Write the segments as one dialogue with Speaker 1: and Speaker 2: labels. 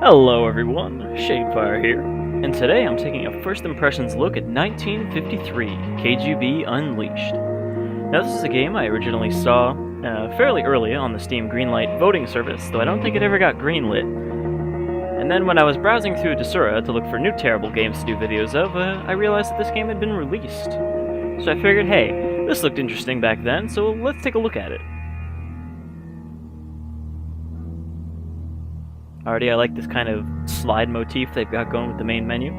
Speaker 1: Hello everyone, Shadefire here, and today I'm taking a first impressions look at 1953, KGB Unleashed. Now this is a game I originally saw fairly early on the Steam Greenlight voting service, though I don't think it ever got greenlit. And then when I was browsing through Desura to look for new terrible games to do videos of, I realized that this game had been released. So I figured, hey, this looked interesting back then, so let's take a look at it. Already I like this kind of slide motif they've got going with the main menu.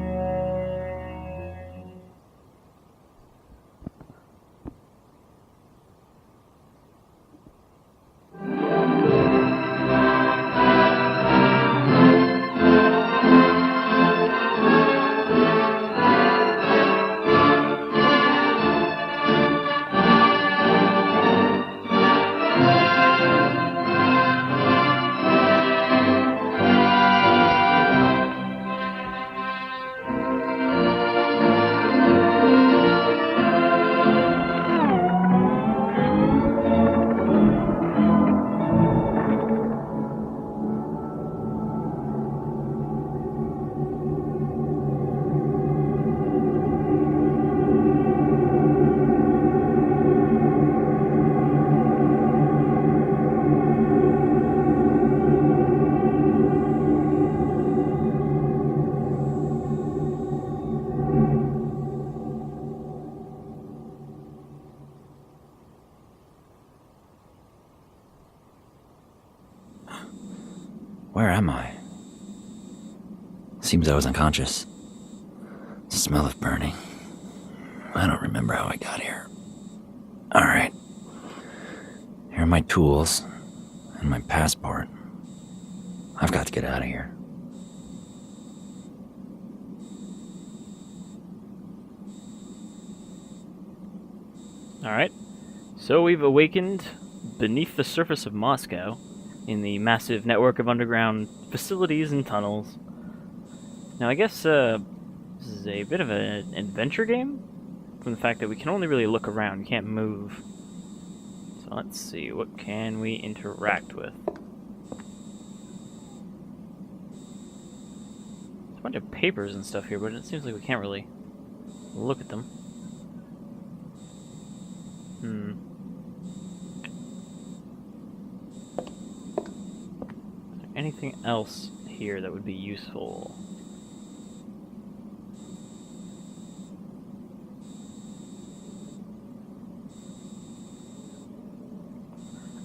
Speaker 2: Where am I? Seems I was unconscious. Smell of burning. I don't remember how I got here. Alright. Here are my tools and my passport. I've got to get out of here.
Speaker 1: Alright, so we've awakened beneath the surface of Moscow, in the massive network of underground facilities and tunnels. Now I guess this is a bit of an adventure game, from the fact that we can only really look around, we can't move. So let's see, what can we interact with? There's a bunch of papers and stuff here, but it seems like we can't really look at them. Anything else here that would be useful?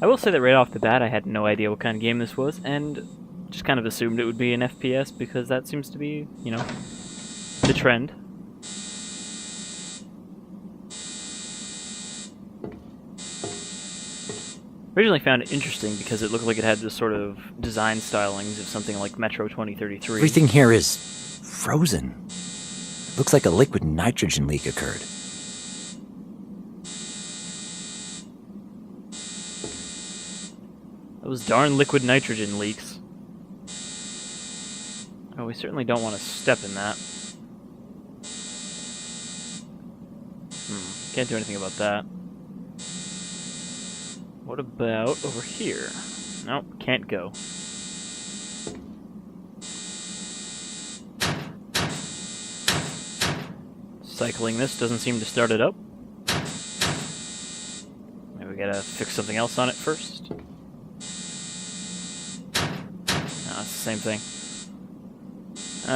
Speaker 1: I will say that right off the bat I had no idea what kind of game this was, and just kind of assumed it would be an FPS because that seems to be, you know, the trend. Originally found it interesting because it looked like it had this sort of design stylings of something like Metro 2033.
Speaker 2: Everything here is frozen. Looks like a liquid nitrogen leak occurred.
Speaker 1: Those darn liquid nitrogen leaks. Oh, we certainly don't want to step in that. Can't do anything about that. What about over here? Nope, can't go. Cycling this doesn't seem to start it up. Maybe we gotta fix something else on it first. No, it's the same thing.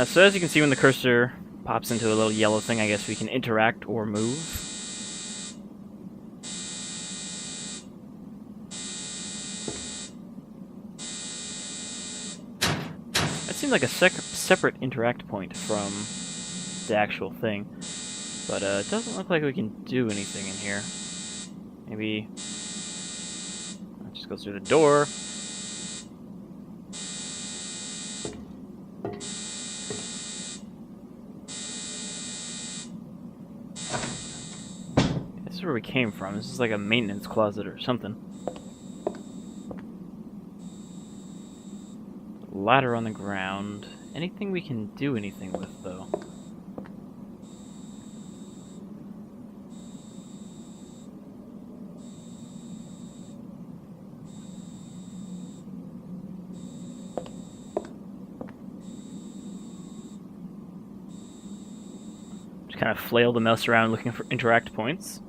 Speaker 1: So as you can see when the cursor pops into a little yellow thing, I guess we can interact or move. Seems like a separate interact point from the actual thing, but it doesn't look like we can do anything in here. Maybe I'll just go through the door. This is where we came from. This is like a maintenance closet or something. Ladder on the ground. Anything we can do anything with, though? Just kind of flail the mouse around looking for interact points.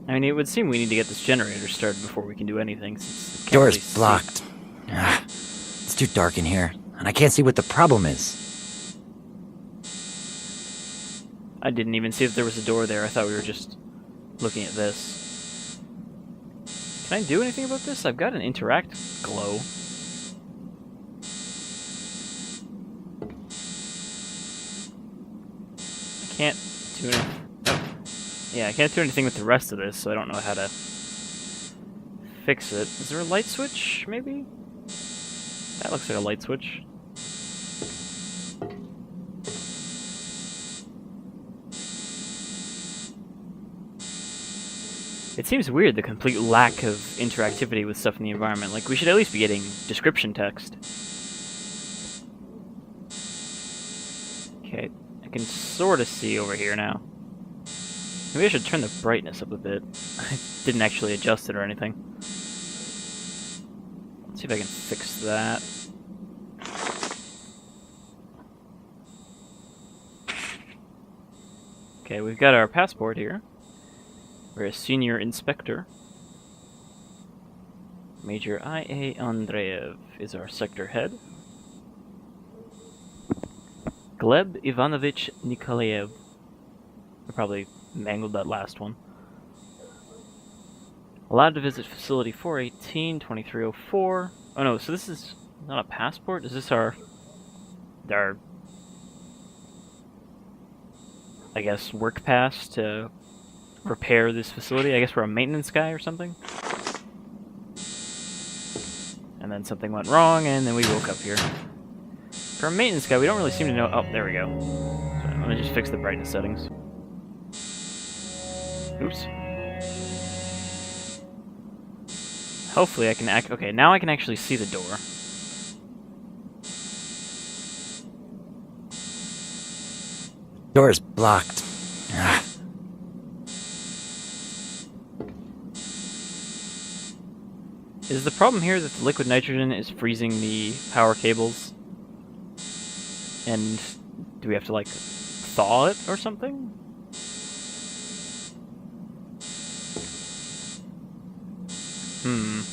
Speaker 1: I mean, it would seem we need to get this generator started before we can do anything, since it can't
Speaker 2: Door's
Speaker 1: really see.
Speaker 2: blocked. It's too dark in here, and I can't see what the problem is.
Speaker 1: I didn't even see if there was a door there. I thought we were just looking at this. Can I do anything about this? I've got an interact glow. I can't do anything. Oh. Yeah, I can't do anything with the rest of this, so I don't know how to fix it. Is there a light switch, maybe? That looks like a light switch. It seems weird, the complete lack of interactivity with stuff in the environment. Like, we should at least be getting description text. Okay, I can sort of see over here now. Maybe I should turn the brightness up a bit. I didn't actually adjust it or anything. Let's see if I can fix that. Okay, we've got our passport here. We're a senior inspector. Major I.A. Andreev is our sector head. Gleb Ivanovich Nikolaev. I probably mangled that last one. Allowed to visit facility 418, 2304. Oh no, so this is not a passport? Is this our I guess, work pass to repair this facility? I guess we're a maintenance guy or something? And then something went wrong, and then we woke up here. For a maintenance guy, we don't really seem to know... Oh, there we go. So let me just fix the brightness settings. Oops. Hopefully I can okay, now I can actually see the door.
Speaker 2: Door's blocked.
Speaker 1: Is the problem here that the liquid nitrogen is freezing the power cables? And do we have to, like, thaw it or something? Can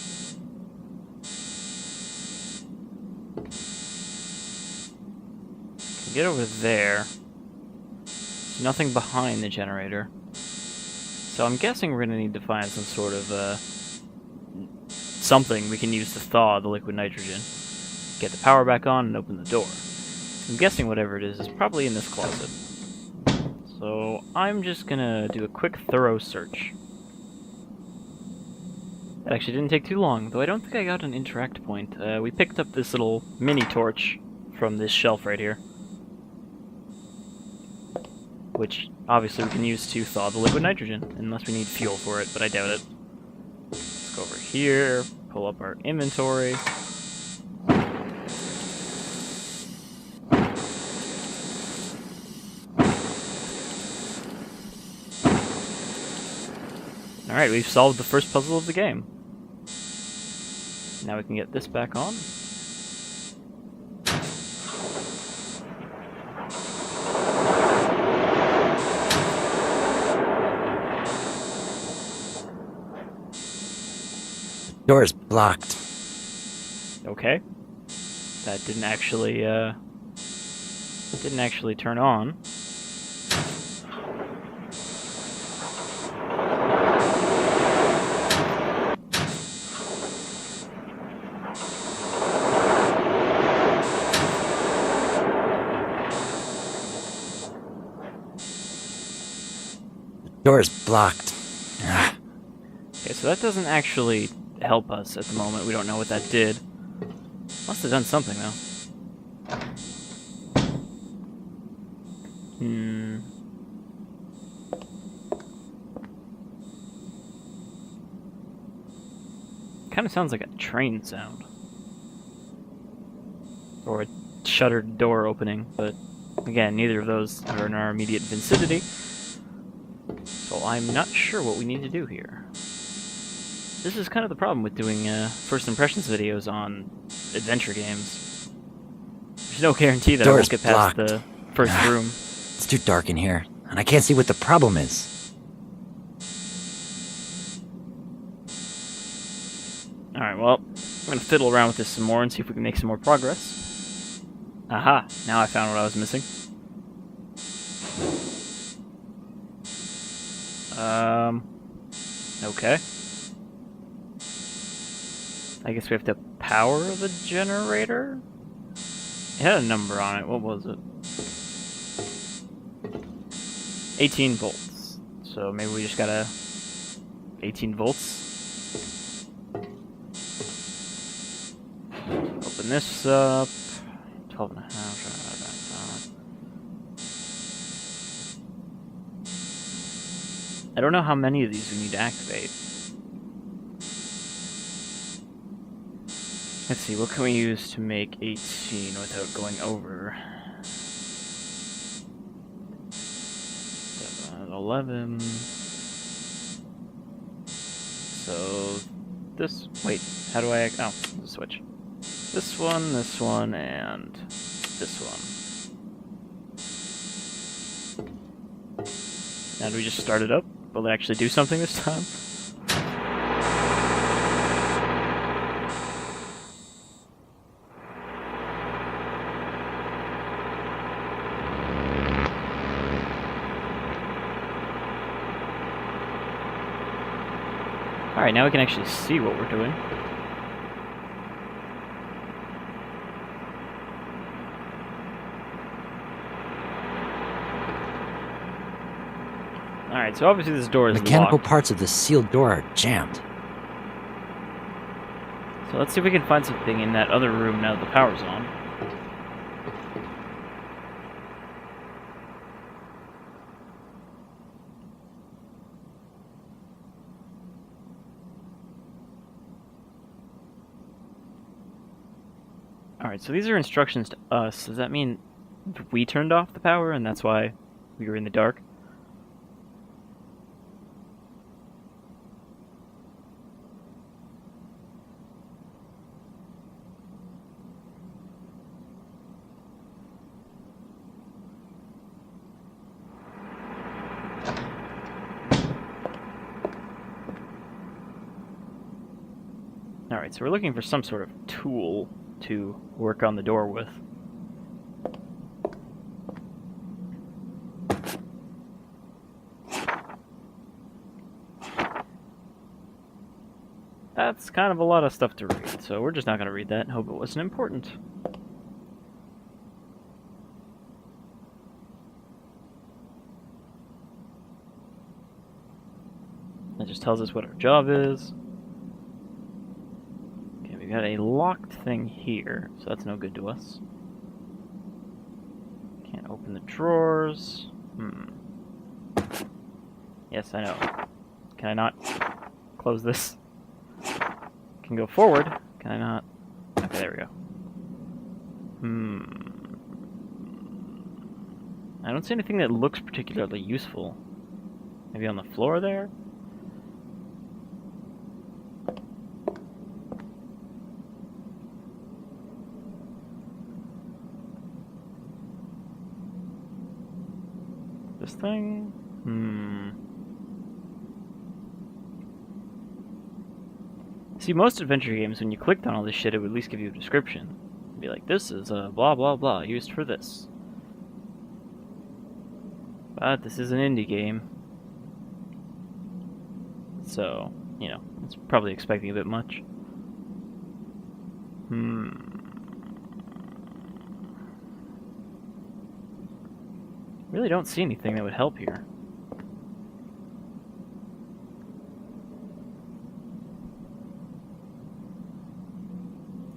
Speaker 1: get over there. There's nothing behind the generator. So I'm guessing we're gonna need to find some sort of, something we can use to thaw the liquid nitrogen. Get the power back on and open the door. I'm guessing whatever it is probably in this closet. So I'm just gonna do a quick thorough search. That actually didn't take too long, though I don't think I got an interact point. We picked up this little mini torch from this shelf right here. Which, obviously, we can use to thaw the liquid nitrogen, unless we need fuel for it, but I doubt it. Let's go over here, pull up our inventory. Alright, we've solved the first puzzle of the game. Now we can get this back on.
Speaker 2: Door's blocked.
Speaker 1: Okay. That didn't actually turn on.
Speaker 2: Door's blocked.
Speaker 1: Okay, so that doesn't actually help us at the moment. We don't know what that did. Must have done something, though. Kind of sounds like a train sound. Or a shuttered door opening, but again, neither of those are in our immediate vicinity. So I'm not sure what we need to do here. This is kind of the problem with doing first impressions videos on adventure games. There's no guarantee that I won't get past the first room.
Speaker 2: It's too dark in here, and I can't see what the problem is.
Speaker 1: Alright, well, I'm gonna fiddle around with this some more and see if we can make some more progress. Aha! Now I found what I was missing. Okay. I guess we have to power the generator? It had a number on it. What was it? 18 volts. So maybe we just gotta... 18 volts? Open this up. 12 and a half. I don't know how many of these we need to activate. Let's see, what can we use to make 18 without going over? 11. So this, wait, how do I, oh, switch. This one, and this one. Now do we just start it up? Will it actually do something this time? Alright, now we can actually see what we're doing. Alright, so obviously this door is
Speaker 2: Mechanical
Speaker 1: locked.
Speaker 2: parts of the sealed door are jammed.
Speaker 1: So let's see if we can find something in that other room now that the power's on. Alright, so these are instructions to us. Does that mean we turned off the power and that's why we were in the dark? Alright, so we're looking for some sort of tool to work on the door with. That's kind of a lot of stuff to read, so we're just not going to read that and hope it wasn't important. That just tells us what our job is. Got a locked thing here, so that's no good to us. Can't open the drawers. Yes, I know. Can I not close this? Can go forward. Can I not? Okay, there we go. I don't see anything that looks particularly useful. Maybe on the floor there? This thing? See, most adventure games, when you clicked on all this shit, it would at least give you a description. It'd be like, this is a blah blah blah, used for this. But this is an indie game. So, you know, it's probably expecting a bit much. Really don't see anything that would help here.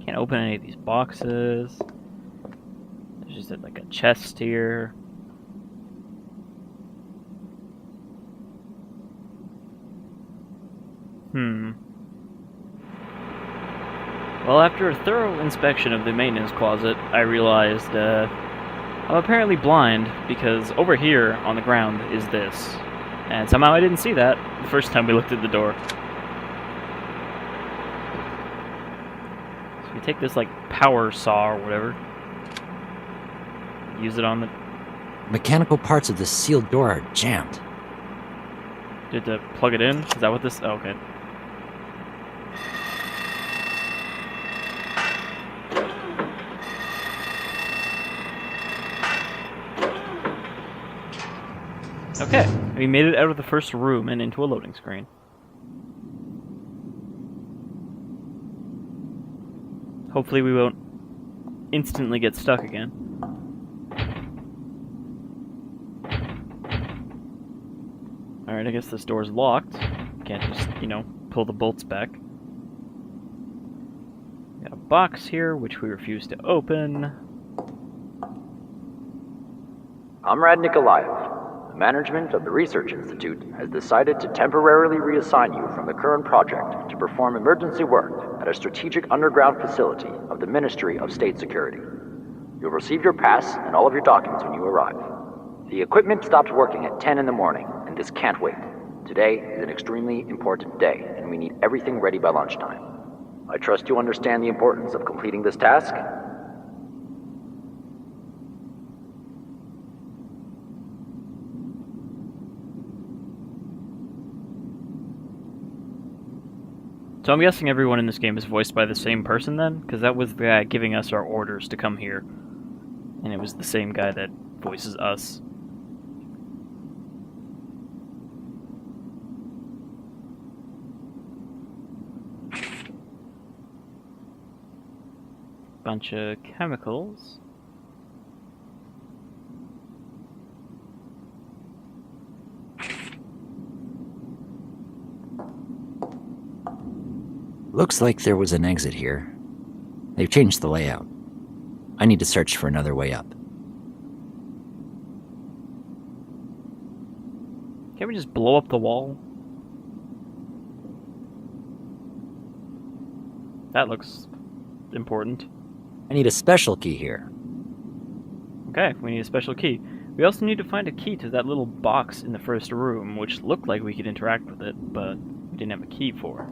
Speaker 1: Can't open any of these boxes. There's just like a chest here. Well, after a thorough inspection of the maintenance closet, I realized I'm apparently blind, because over here on the ground is this. And somehow I didn't see that the first time we looked at the door. take this, like, power saw or whatever. Use it on the...
Speaker 2: Mechanical parts of the sealed door are jammed.
Speaker 1: Did to plug it in? Is that what this... Oh, okay. Okay, we made it out of the first room and into a loading screen. Hopefully we won't instantly get stuck again. Alright, I guess this door's locked. Can't just, you know, pull the bolts back. Got a box here, which we refuse to open.
Speaker 3: Comrade Nikolaev. The management of the Research Institute has decided to temporarily reassign you from the current project to perform emergency work at a strategic underground facility of the Ministry of State Security. You'll receive your pass and all of your documents when you arrive. The equipment stops working at 10 in the morning, and this can't wait. Today is an extremely important day, and we need everything ready by lunchtime. I trust you understand the importance of completing this task.
Speaker 1: So I'm guessing everyone in this game is voiced by the same person then? Because that was the guy giving us our orders to come here. And it was the same guy that voices us. Bunch of chemicals.
Speaker 2: Looks like there was an exit here. They've changed the layout. I need to search for another way up.
Speaker 1: Can't we just blow up the wall? That looks important.
Speaker 2: I need a special key here.
Speaker 1: Okay, we need a special key. We also need to find a key to that little box in the first room, which looked like we could interact with it, but we didn't have a key for.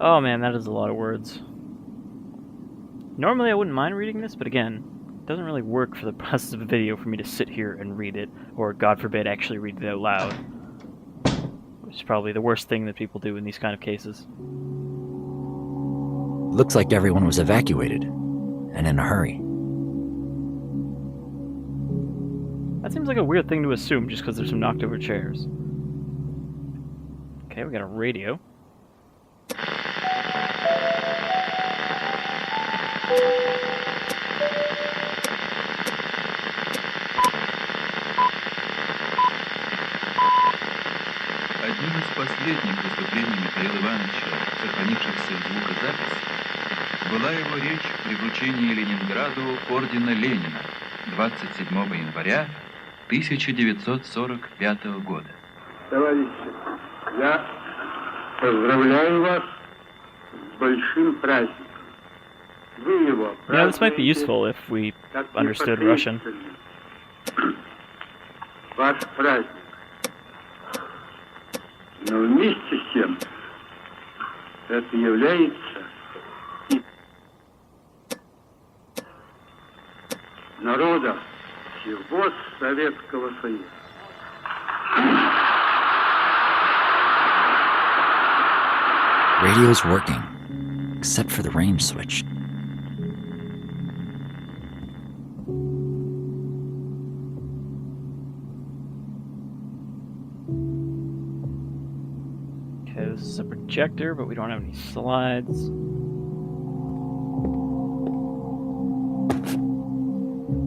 Speaker 1: Oh man, that is a lot of words. Normally I wouldn't mind reading this, but again, it doesn't really work for the process of a video for me to sit here and read it, or God forbid actually read it out loud. Which is probably the worst thing that people do in these kind of cases.
Speaker 2: Looks like everyone was evacuated, and in a hurry.
Speaker 1: That seems like a weird thing to assume just because there's some knocked over chairs. Okay, we got a radio.
Speaker 4: Одним из последних выступлений Михаила Ивановича, сохранившихся в звукозаписи, была его речь при вручении Ленинграду ордена Ленина 27 января 1945 года.
Speaker 5: Товарищи, я поздравляю вас с большим праздником. Вы его
Speaker 1: Yeah, this might be useful if we understood Russian.
Speaker 5: Ваш праздник. Но вместе с тем это является и народа всего Советского Союза.
Speaker 2: Radio's working, except for the range switch.
Speaker 1: Okay, this is a projector, but we don't have any slides.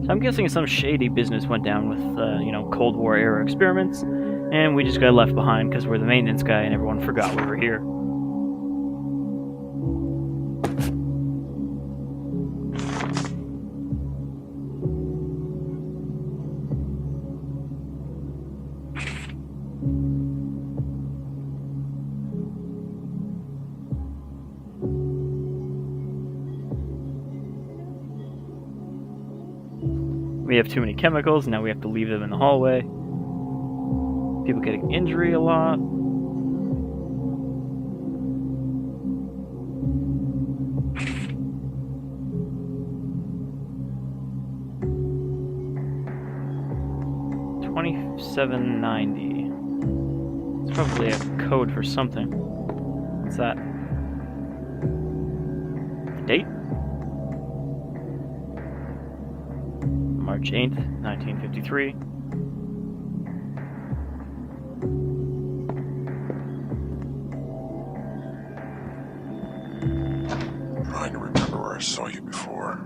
Speaker 1: So I'm guessing some shady business went down with, Cold War era experiments, and we just got left behind because we're the maintenance guy and everyone forgot we were here. We have too many chemicals, now we have to leave them in the hallway. People getting injury a lot. 2790. It's probably a code for something. What's that? The date? March 8th, 1953.
Speaker 6: I'm trying to remember where I saw you before.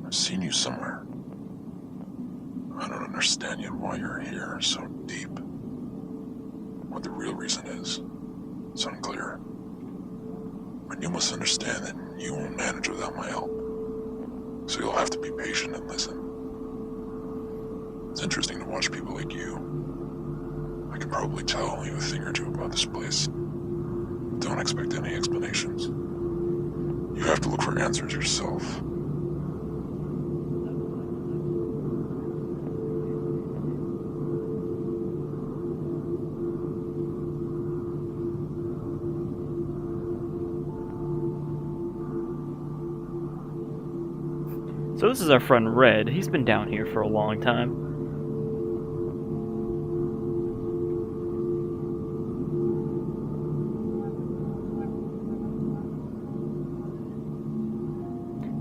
Speaker 6: I've seen you somewhere. I don't understand yet why you're here so deep. What the real reason is, it's unclear. But you must understand that you won't manage without my help. So you'll have to be patient and listen. It's interesting to watch people like you. I can probably tell you a thing or two about this place. Don't expect any explanations. You have to look for answers yourself.
Speaker 1: So this is our friend Red. He's been down here for a long time.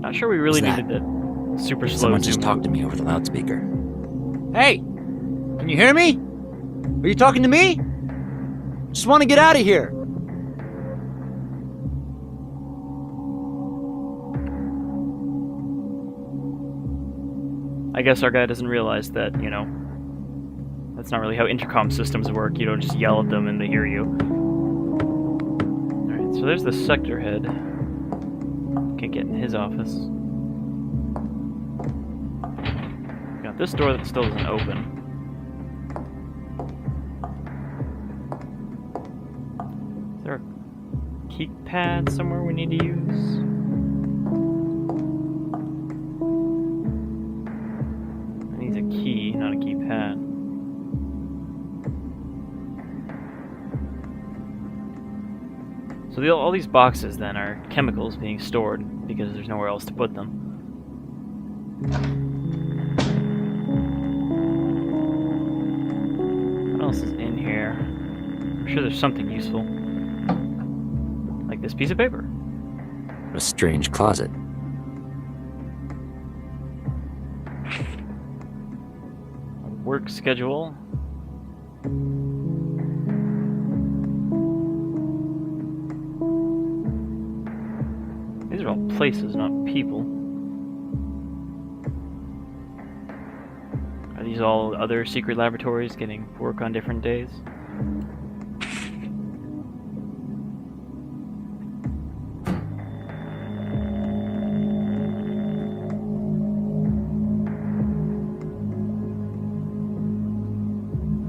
Speaker 1: Not sure we really
Speaker 2: What's
Speaker 1: needed that super slow
Speaker 2: Someone
Speaker 1: zoom
Speaker 2: just talked to me over the loudspeaker.
Speaker 7: Hey! Can you hear me? Are you talking to me? Just want to get out of here.
Speaker 1: I guess our guy doesn't realize that, you know, that's not really how intercom systems work. You don't just yell at them and they hear you. Alright, so there's the sector head. Can't get in his office. Got this door that still isn't open. Is there a keypad somewhere we need to use? It needs a key, not a keypad. So all these boxes then are chemicals being stored because there's nowhere else to put them. What else is in here? I'm sure there's something useful. Like this piece of paper.
Speaker 2: What a strange closet.
Speaker 1: A work schedule. These are all places, not people. Are these all other secret laboratories getting work on different days?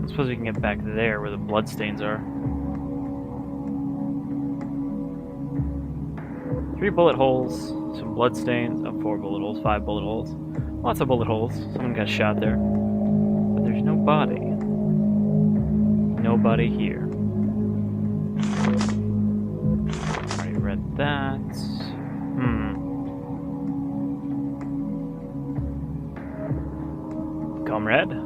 Speaker 1: I suppose we can get back there where the bloodstains are. 3 bullet holes, some blood stains, 4 bullet holes, 5 bullet holes. Lots of bullet holes. Someone got shot there. But there's no body. Nobody here. Already read that. Comrade?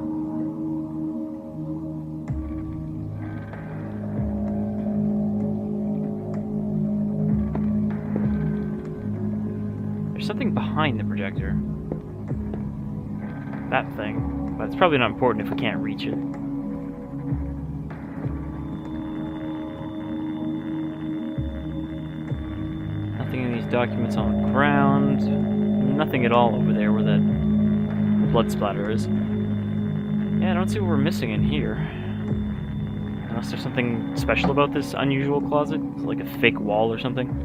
Speaker 1: There's something behind the projector. That thing. But it's probably not important if we can't reach it. Nothing in these documents on the ground. Nothing at all over there where that blood splatter is. Yeah, I don't see what we're missing in here. Unless there's something special about this unusual closet. Like a fake wall or something.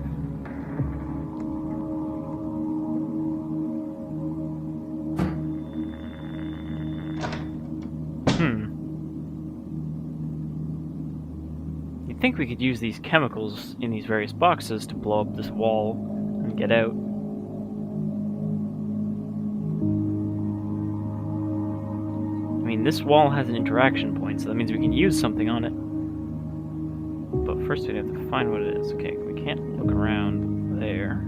Speaker 1: You'd think we could use these chemicals in these various boxes to blow up this wall and get out. I mean, this wall has an interaction point, so that means we can use something on it. But first we'd have to find what it is. Okay, we can't look around there.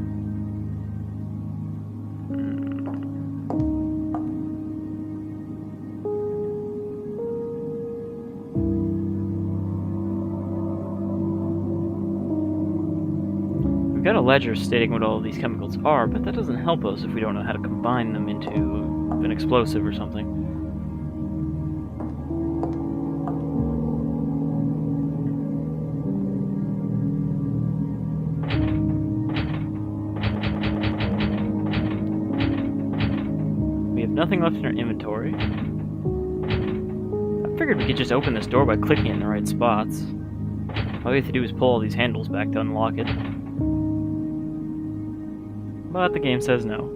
Speaker 1: we've got a ledger stating what all of these chemicals are, but that doesn't help us if we don't know how to combine them into an explosive or something. We have nothing left in our inventory. I figured we could just open this door by clicking in the right spots. All we have to do is pull all these handles back to unlock it. But the game says no.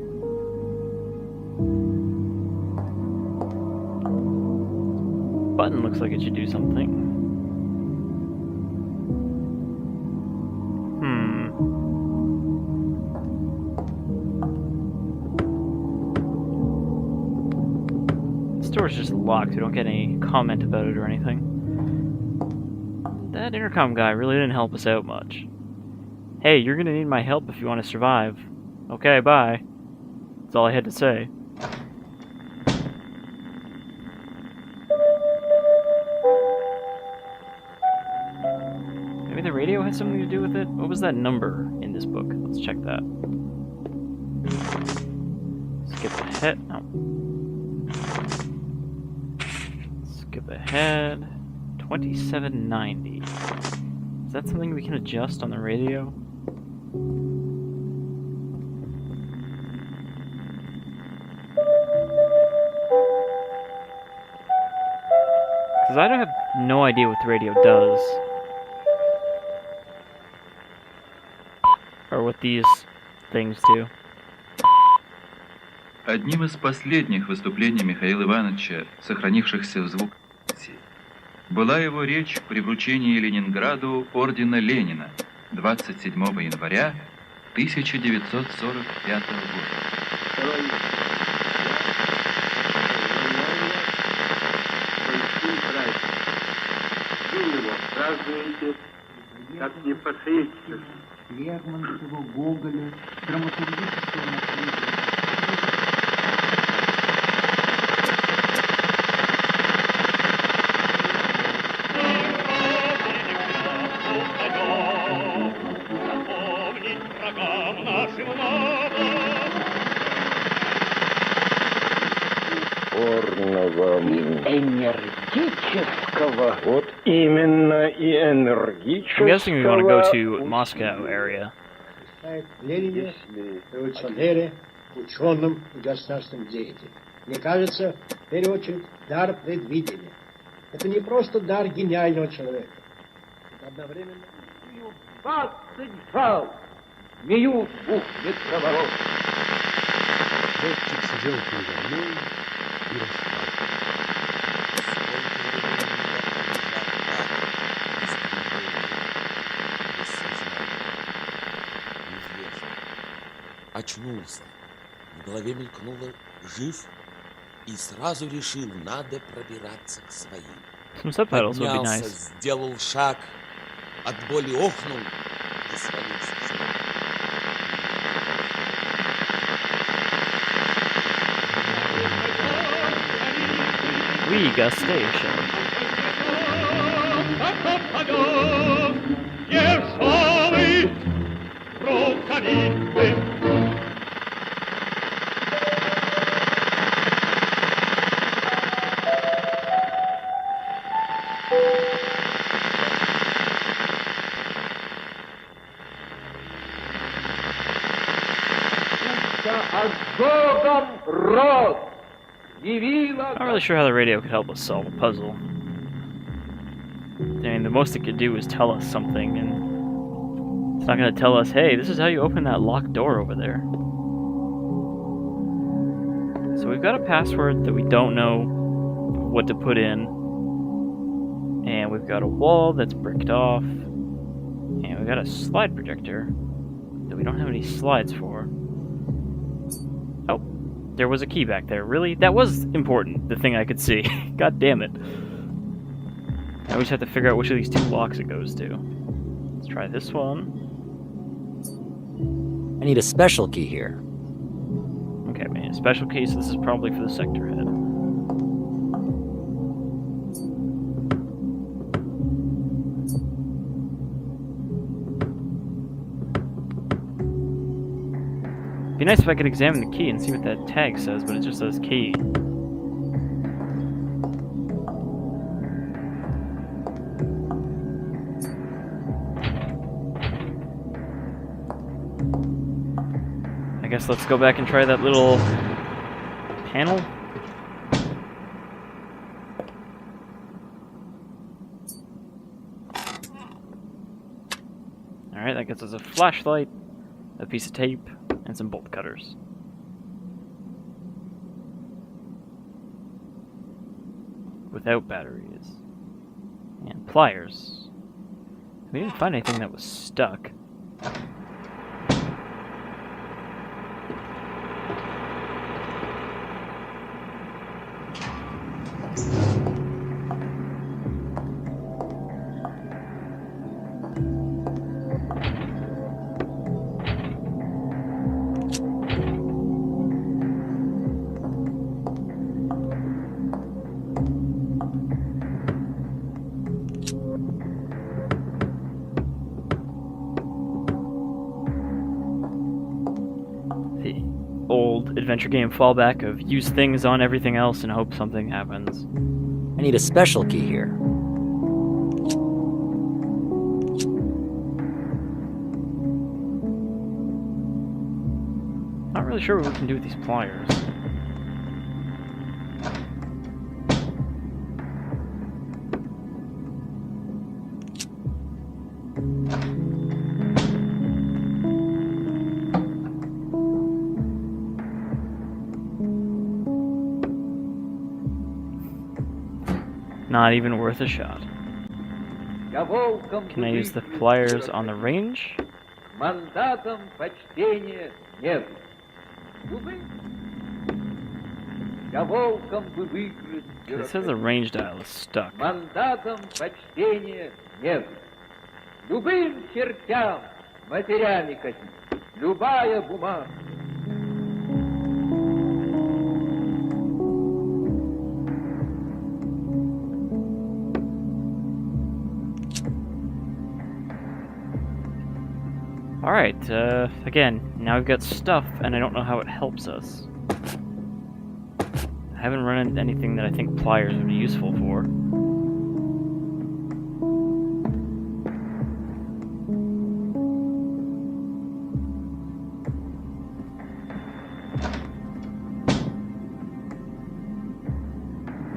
Speaker 1: Button looks like it should do something. The door's just locked. We don't get any comment about it or anything. That intercom guy really didn't help us out much. Hey, you're gonna need my help if you want to survive. Okay, bye. That's all I had to say. Maybe the radio has something to do with it? What was that number in this book? Let's check that. Skip ahead. Oh. Skip ahead. 2790. Is that something we can adjust on the radio? Because I have no idea what the radio does. Or what these things do.
Speaker 4: Одним из последних выступлений Михаила Ивановича, сохранившихся в звукозаписи, была его речь при вручении Ленинграду ордена Ленина 27 января 1945 года.
Speaker 5: Вы его празднуете, как не по-советски.
Speaker 8: Лермонтова, Гоголя, драматургического наследия.
Speaker 5: Энергического. Вот именно и энергического.
Speaker 1: I'm guessing we want to go to Moscow area.
Speaker 9: Ленина, революционере, ученым и государственным деятелем. Мне кажется, в первую очередь, дар предвидения. Это не просто дар гениального человека. Это одновременно...
Speaker 5: 20 зал! Змею двух метроворот.
Speaker 9: Летчик сидел передо мной и рассказывал.
Speaker 10: Очнулся. В голове мелькнуло «жив» и сразу решил, надо пробираться к своим.
Speaker 1: Some subtitles would be
Speaker 10: Поднялся,
Speaker 1: nice.
Speaker 10: сделал шаг, от боли охнул и свалился в землю.
Speaker 1: Riga Station. Not really sure how the radio could help us solve a puzzle. I mean, the most it could do is tell us something, and it's not going to tell us, hey, this is how you open that locked door over there. So we've got a password that we don't know what to put in, and we've got a wall that's bricked off, and we've got a slide projector that we don't have any slides for. Oh, there was a key back there. Really? That was important, the thing I could see. God damn it. Now we just have to figure out which of these two locks it goes to. Let's try this one.
Speaker 2: I need a special key here.
Speaker 1: Okay, I mean, a special key, so this is probably for the sector head. nice if I could examine the key and see what that tag says, but it just says key. I guess let's go back and try that little panel. Alright, that gets us a flashlight, a piece of tape, and some bolt cutters. Without batteries. And pliers. We didn't find anything that was stuck. Old adventure game fallback of use things on everything else and hope something happens.
Speaker 7: I need a special key here.
Speaker 1: Not really sure what we can do with these pliers. Not even worth a shot. Can I use the pliers on the range?
Speaker 5: Мандатом почтения нет. Я волком бы выиграть.
Speaker 1: It says the range dial is stuck.
Speaker 5: Мандатом почтения нет. Любым чертям матерями катить. Любая бумага.
Speaker 1: Alright, again, now we've got stuff, and I don't know how it helps us. I haven't run into anything that I think pliers would be useful for.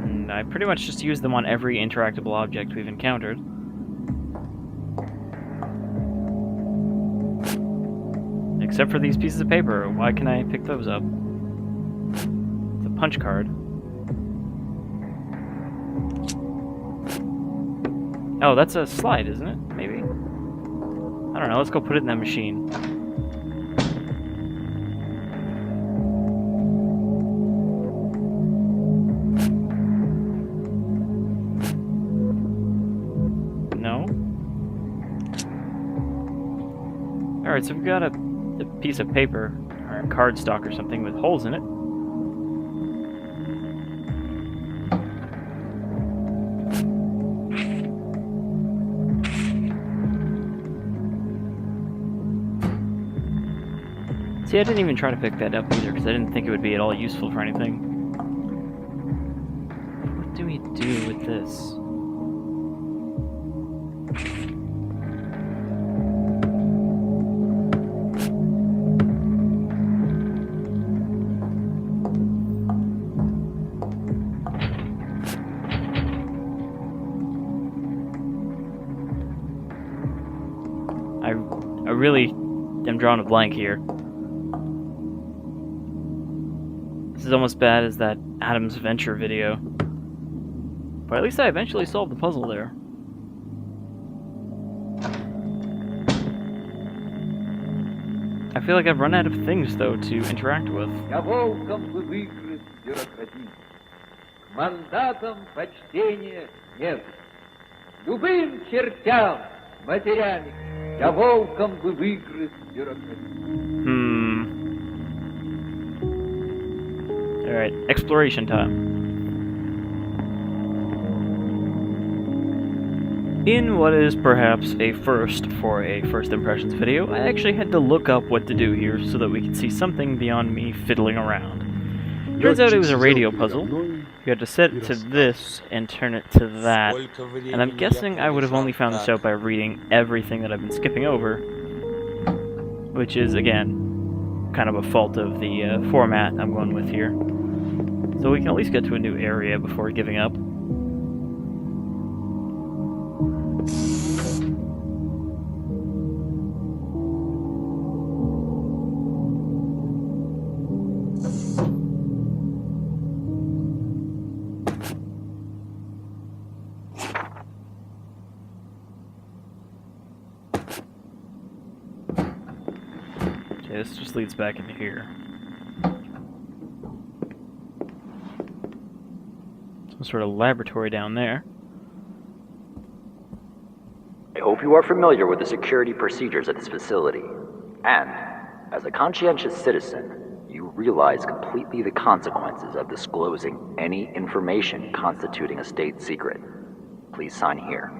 Speaker 1: And I pretty much just use them on every interactable object we've encountered. Except for these pieces of paper. Why can I pick those up? It's a punch card. Oh, that's a slide, isn't it? Maybe? I don't know, let's go put it in that machine. No? Alright, so we've got a piece of paper, or a cardstock or something with holes in it. See, I didn't even try to pick that up either, because I didn't think it would be at all useful for anything. What do we do with this? I really am drawing a blank here. This is almost bad as that Adam's Venture video. But at least I eventually solved the puzzle there. I feel like I've run out of things, though, to interact with.
Speaker 5: Я волком бы выиграть бюрократию. Мандатом почтения нет. Любым чертям матерями. Я волком бы выиграть бюрократию.
Speaker 1: Alright, exploration time. In what is perhaps a first for a first impressions video, I actually had to look up what to do here so that we could see something beyond me fiddling around. Turns out it was a radio puzzle. You had to set it to this and turn it to that, and I'm guessing I would have only found this out by reading everything that I've been skipping over, which is, again, kind of a fault of the format I'm going with here. So we can at least get to a new area before giving up. Okay, this just leads back into here. Some sort of laboratory down there.
Speaker 3: I hope you are familiar with the security procedures at this facility. And, as a conscientious citizen, you realize completely the consequences of disclosing any information constituting a state secret. Please sign here.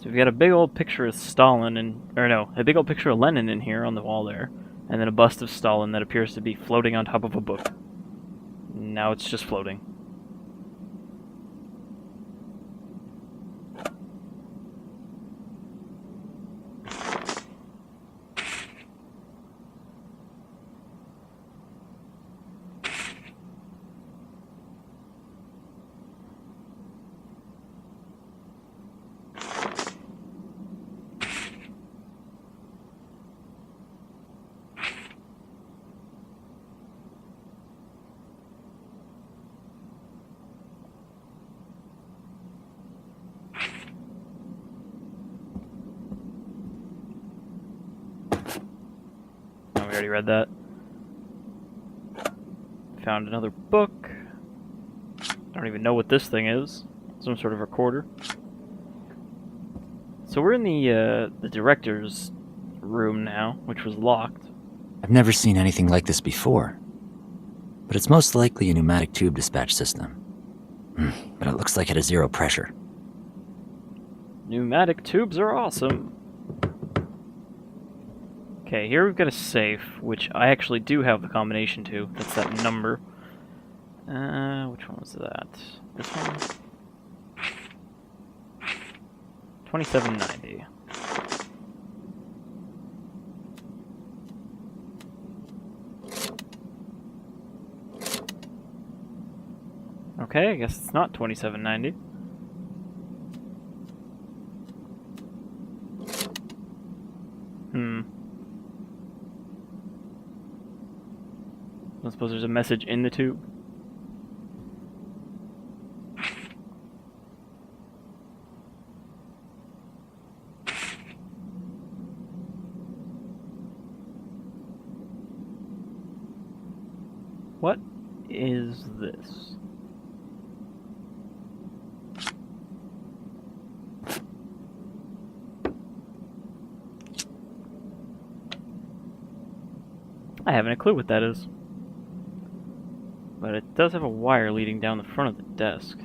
Speaker 1: So we've got a big old picture of Stalin a big old picture of Lenin in here on the wall there, and then a bust of Stalin that appears to be floating on top of a book. Now it's just floating. We already read that. Found another book. I don't even know what this thing is. Some sort of recorder. So we're in the director's room now, which was locked.
Speaker 2: I've never seen anything like this before. But it's most likely a pneumatic tube dispatch system. But it looks like it has zero pressure.
Speaker 1: Pneumatic tubes are awesome. Okay, here we've got a safe, which I actually do have the combination to. That's that number. Which one was that? This one? 2790. Okay, I guess it's not 2790. I suppose there's a message in the tube. What is this? I haven't a clue what that is. But it does have a wire leading down the front of the desk.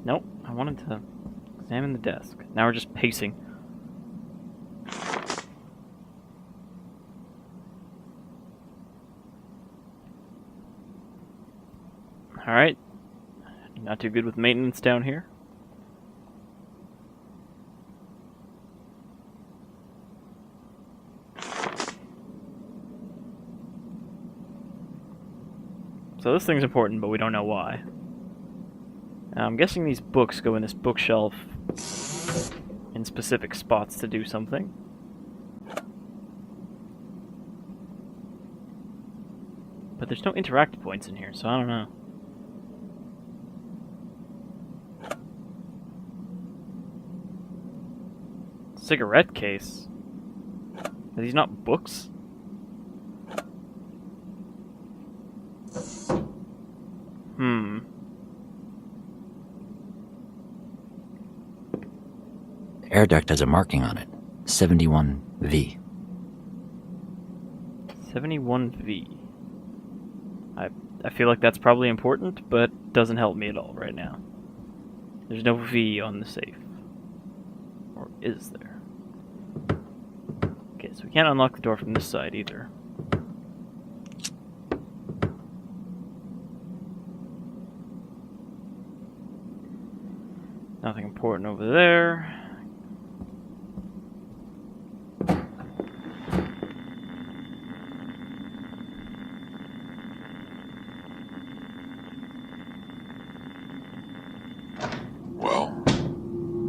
Speaker 1: Nope, I wanted to examine the desk. Now we're just pacing. Alright. Not too good with maintenance down here. So this thing's important, but we don't know why. I'm guessing these books go in this bookshelf in specific spots to do something. But there's no interact points in here, so I don't know. Cigarette case? Are these not books?
Speaker 2: air duct has a marking on it. 71V.
Speaker 1: 71V. I feel like that's probably important, but doesn't help me at all right now. There's no V on the safe. Or is there? Okay, so we can't unlock the door from this side either. Nothing important over there.
Speaker 6: Well,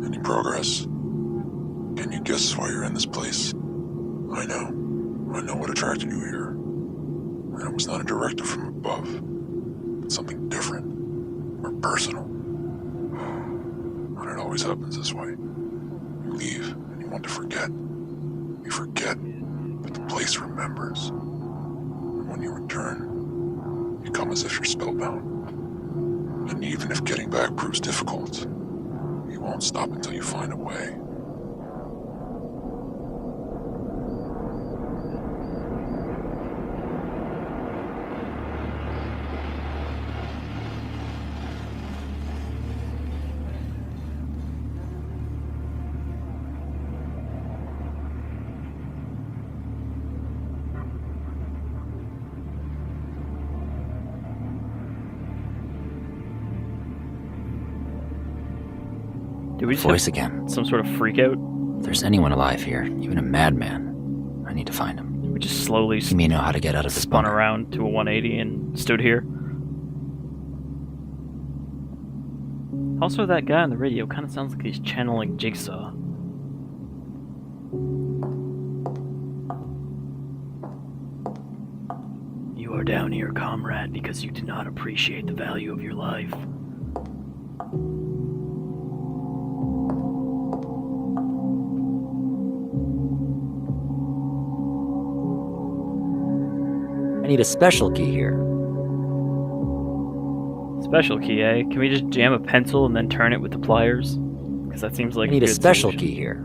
Speaker 6: any progress? Can you guess why you're in this place? I know what attracted you here. And it was not a directive from above, but something different, more personal. And it always happens this way. You leave and you want to forget. You forget, but the place remembers. And when you return, you come as if you're spellbound. And even if getting back proves difficult, you won't stop until you find a way.
Speaker 1: Did we just
Speaker 2: Voice
Speaker 1: have
Speaker 2: again.
Speaker 1: some sort of freak out?
Speaker 2: If there's anyone alive here, even a madman, I need to find him.
Speaker 1: We just slowly
Speaker 2: He may know how to get out of this
Speaker 1: spun
Speaker 2: bunker.
Speaker 1: around to a 180 and stood here. Also, that guy on the radio kind of sounds like he's channeling Jigsaw. You are down here, comrade, because you do not appreciate the value of your life.
Speaker 7: I need a special key here.
Speaker 1: Special key, eh? Can we just jam a pencil and then turn it with the pliers? Because that seems like
Speaker 7: I need a
Speaker 1: good
Speaker 7: special
Speaker 1: solution.
Speaker 7: key here.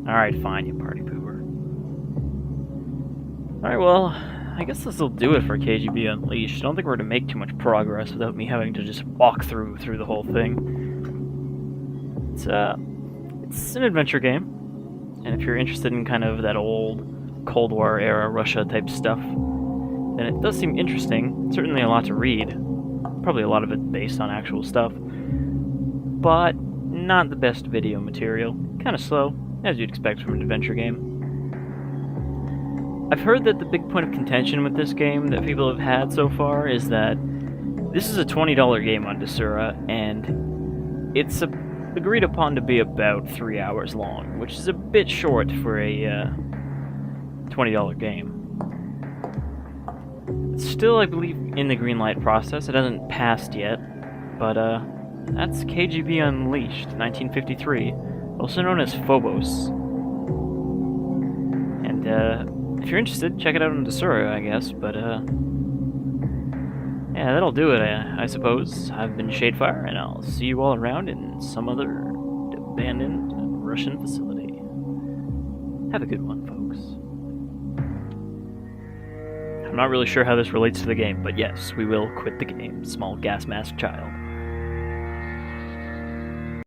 Speaker 1: Alright, fine, you party pooper. Alright, well, I guess this will do it for KGB Unleashed. I don't think we're going to make too much progress without me having to just walk through the whole thing. It's an adventure game. And if you're interested in kind of that old Cold War era Russia type stuff, then it does seem interesting. Certainly a lot to read. Probably a lot of it based on actual stuff. But not the best video material. Kind of slow, as you'd expect from an adventure game. I've heard that the big point of contention with this game that people have had so far is that this is a $20 game on Desura, and it's agreed upon to be about 3 hours long, which is a bit short for a $20 game. It's still, I believe, in the green light process. It hasn't passed yet, but that's KGB Unleashed, 1953, also known as Phobos. And if you're interested, check it out on Desura, I guess, but yeah, that'll do it, I suppose. I've been Shadefire, and I'll see you all around in some other abandoned Russian facility. Have a good one, folks. I'm not really sure how this relates to the game, but yes, we will quit the game, small gas mask child.